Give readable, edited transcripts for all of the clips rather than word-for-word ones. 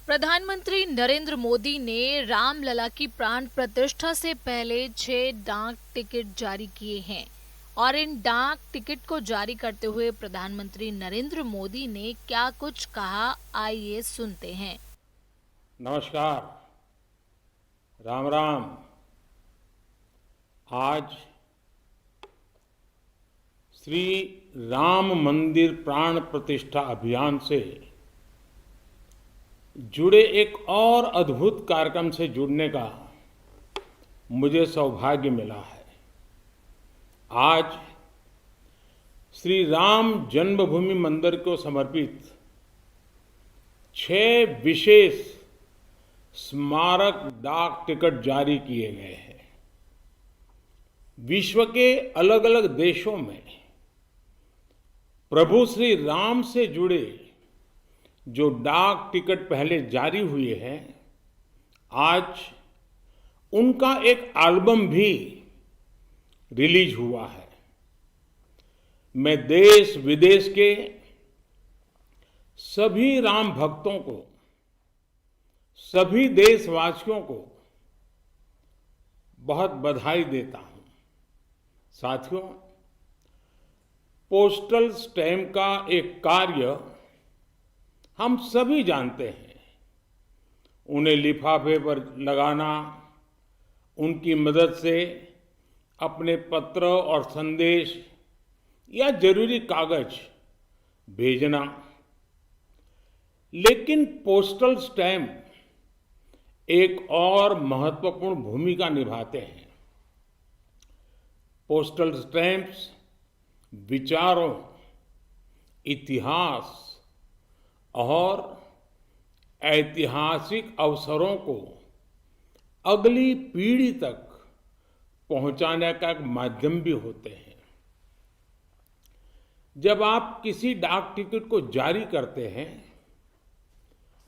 प्रधानमंत्री नरेंद्र मोदी ने रामलला की प्राण प्रतिष्ठा से पहले 6 डाक टिकट जारी किए हैं और इन डाक टिकट को जारी करते हुए प्रधानमंत्री नरेंद्र मोदी ने क्या कुछ कहा, आइए सुनते हैं। नमस्कार। राम राम। आज श्री राम मंदिर प्राण प्रतिष्ठा अभियान से जुड़े एक और अद्भुत कार्यक्रम से जुड़ने का मुझे सौभाग्य मिला है। आज श्री राम जन्मभूमि मंदिर को समर्पित 6 विशेष स्मारक डाक टिकट जारी किए गए हैं। विश्व के अलग अलग देशों में प्रभु श्री राम से जुड़े जो डाक टिकट पहले जारी हुए हैं, आज उनका एक एल्बम भी रिलीज हुआ है। मैं देश विदेश के सभी राम भक्तों को, सभी देशवासियों को बहुत बधाई देता हूं। साथियों, पोस्टल स्टैम्प का एक कार्य हम सभी जानते हैं। उन्हें लिफाफे पर लगाना, उनकी मदद से अपने पत्र और संदेश या जरूरी कागज भेजना। लेकिन पोस्टल स्टैम्प एक और महत्वपूर्ण भूमिका निभाते हैं। पोस्टल स्टैम्प्स विचारों, इतिहास और ऐतिहासिक अवसरों को अगली पीढ़ी तक पहुंचाने का एक माध्यम भी होते हैं। जब आप किसी डाक टिकट को जारी करते हैं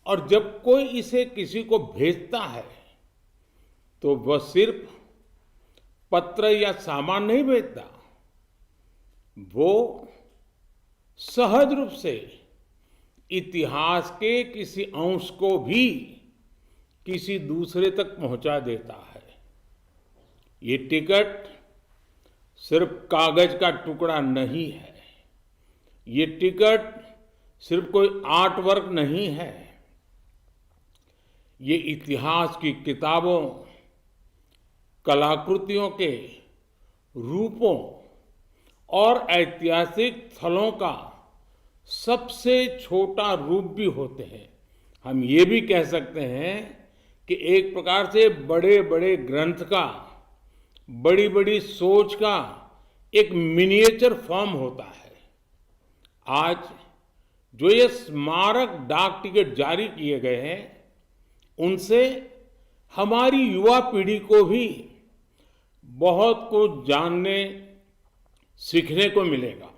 और जब कोई इसे किसी को भेजता है, तो वह सिर्फ पत्र या सामान नहीं भेजता, वो सहज रूप से इतिहास के किसी अंश को भी किसी दूसरे तक पहुंचा देता है। ये टिकट सिर्फ कागज का टुकड़ा नहीं है। ये टिकट सिर्फ कोई आर्ट वर्क नहीं है। ये इतिहास की किताबों, कलाकृतियों के रूपों और ऐतिहासिक स्थलों का सबसे छोटा रूप भी होते हैं। हम ये भी कह सकते हैं कि एक प्रकार से बड़े बड़े ग्रंथ का, बड़ी बड़ी सोच का एक मिनिएचर फॉर्म होता है। आज जो ये स्मारक डाक टिकट जारी किए गए हैं, उनसे हमारी युवा पीढ़ी को भी बहुत कुछ जानने, सीखने को मिलेगा।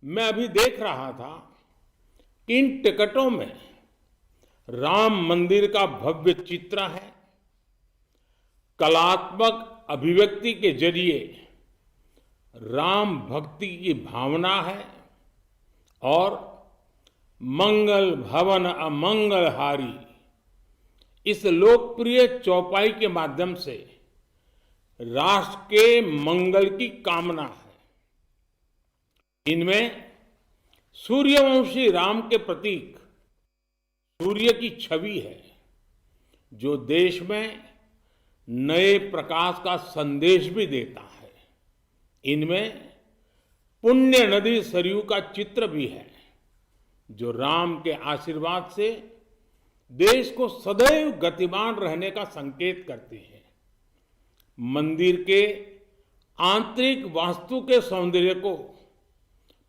मैं अभी देख रहा था कि इन टिकटों में राम मंदिर का भव्य चित्र है। कलात्मक अभिव्यक्ति के जरिए राम भक्ति की भावना है और मंगल भवन अमंगल हारी, इस लोकप्रिय चौपाई के माध्यम से राष्ट्र के मंगल की कामना है। इनमें सूर्यवंशी राम के प्रतीक सूर्य की छवि है, जो देश में नए प्रकाश का संदेश भी देता है। इनमें पुण्य नदी सरयू का चित्र भी है, जो राम के आशीर्वाद से देश को सदैव गतिमान रहने का संकेत करती है। मंदिर के आंतरिक वास्तु के सौंदर्य को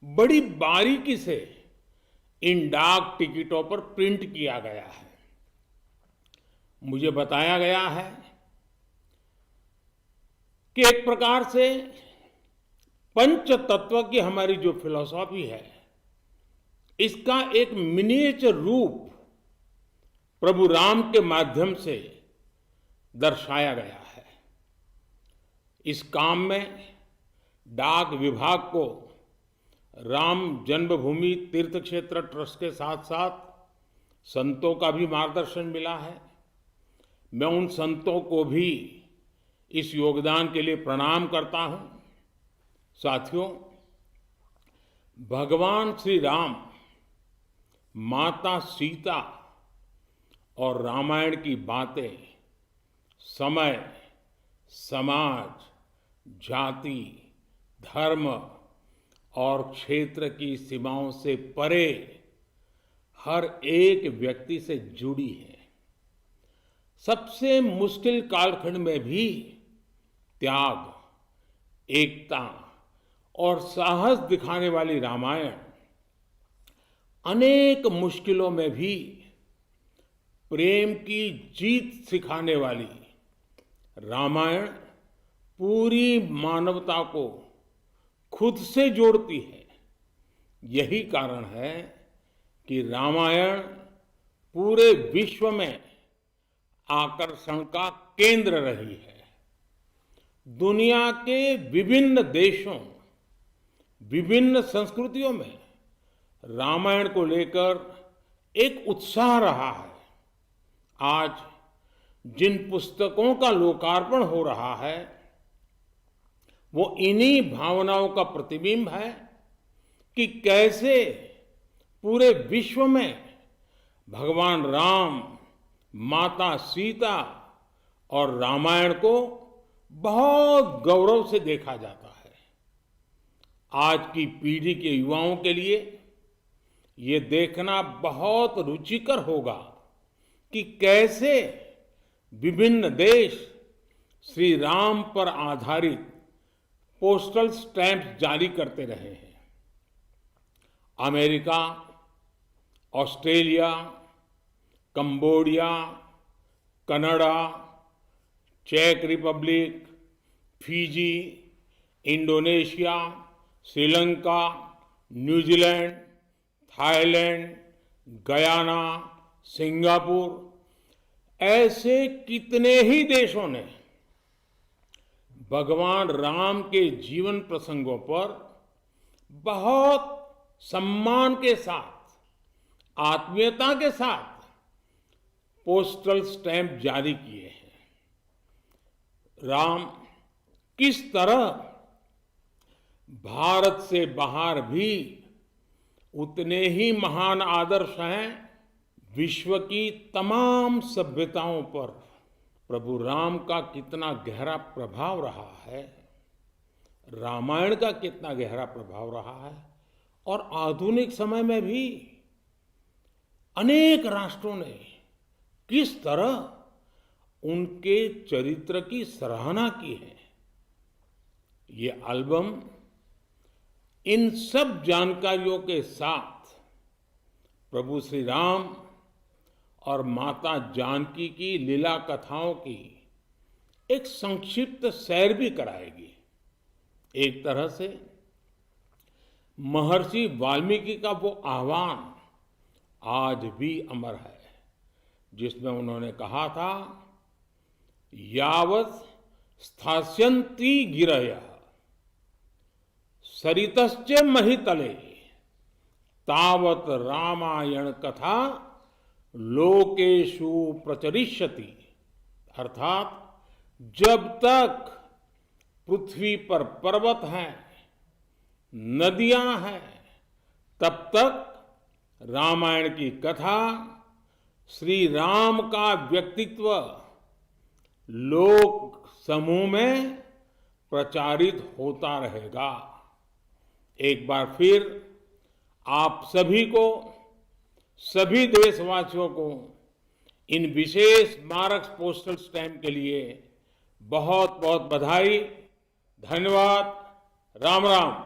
बड़ी बारीकी से इन डाक टिकटों पर प्रिंट किया गया है। मुझे बताया गया है कि एक प्रकार से पंच तत्व की हमारी जो फिलॉसफी है, इसका एक मिनिएचर रूप प्रभु राम के माध्यम से दर्शाया गया है। इस काम में डाक विभाग को राम जन्मभूमि तीर्थ क्षेत्र ट्रस्ट के साथ साथ संतों का भी मार्गदर्शन मिला है। मैं उन संतों को भी इस योगदान के लिए प्रणाम करता हूं। साथियों, भगवान श्री राम, माता सीता और रामायण की बातें समय, समाज, जाति, धर्म और क्षेत्र की सीमाओं से परे हर एक व्यक्ति से जुड़ी है। सबसे मुश्किल कालखंड में भी त्याग, एकता और साहस दिखाने वाली रामायण अनेक मुश्किलों में भी प्रेम की जीत सिखाने वाली रामायण पूरी मानवता को खुद से जोड़ती है। यही कारण है कि रामायण पूरे विश्व में आकर्षण का केंद्र रही है। दुनिया के विभिन्न देशों, विभिन्न संस्कृतियों में रामायण को लेकर एक उत्साह रहा है। आज जिन पुस्तकों का लोकार्पण हो रहा है वो इन्हीं भावनाओं का प्रतिबिंब है कि कैसे पूरे विश्व में भगवान राम, माता सीता और रामायण को बहुत गौरव से देखा जाता है। आज की पीढ़ी के युवाओं के लिए ये देखना बहुत रुचिकर होगा कि कैसे विभिन्न देश श्री राम पर आधारित पोस्टल स्टैंप जारी करते रहे हैं। अमेरिका, ऑस्ट्रेलिया, कंबोडिया, कनाडा, चेक Republic, Fiji, Indonesia, Sri Lanka, New Zealand, Thailand, Guyana, Singapore, ऐसे कितने ही देशों ने भगवान राम के जीवन प्रसंगों पर बहुत सम्मान के साथ, आत्मीयता के साथ पोस्टल स्टैंप जारी किए हैं। राम किस तरह भारत से बाहर भी उतने ही महान आदर्श हैं। विश्व की तमाम सभ्यताओं पर प्रभु राम का कितना गहरा प्रभाव रहा है, रामायण का कितना गहरा प्रभाव रहा है, और आधुनिक समय में भी अनेक राष्ट्रों ने किस तरह उनके चरित्र की सराहना की है। ये एल्बम इन सब जानकारियों के साथ प्रभु श्री राम और माता जानकी की लीला कथाओं की एक संक्षिप्त सैर भी कराएगी। एक तरह से महर्षि वाल्मीकि का वो आह्वान आज भी अमर है, जिसमें उन्होंने कहा था, यावत् स्थास्यन्ति गिरयः सरितश्च महितले तावत् रामायण कथा लोकेषु प्रचरिष्यति। अर्थात जब तक पृथ्वी पर पर्वत हैं, नदियां हैं, तब तक रामायण की कथा, श्री राम का व्यक्तित्व लोक समूह में प्रचारित होता रहेगा। एक बार फिर आप सभी को, सभी देशवासियों को इन विशेष स्मारक पोस्टल स्टैंप के लिए बहुत बहुत बधाई। धन्यवाद। राम राम।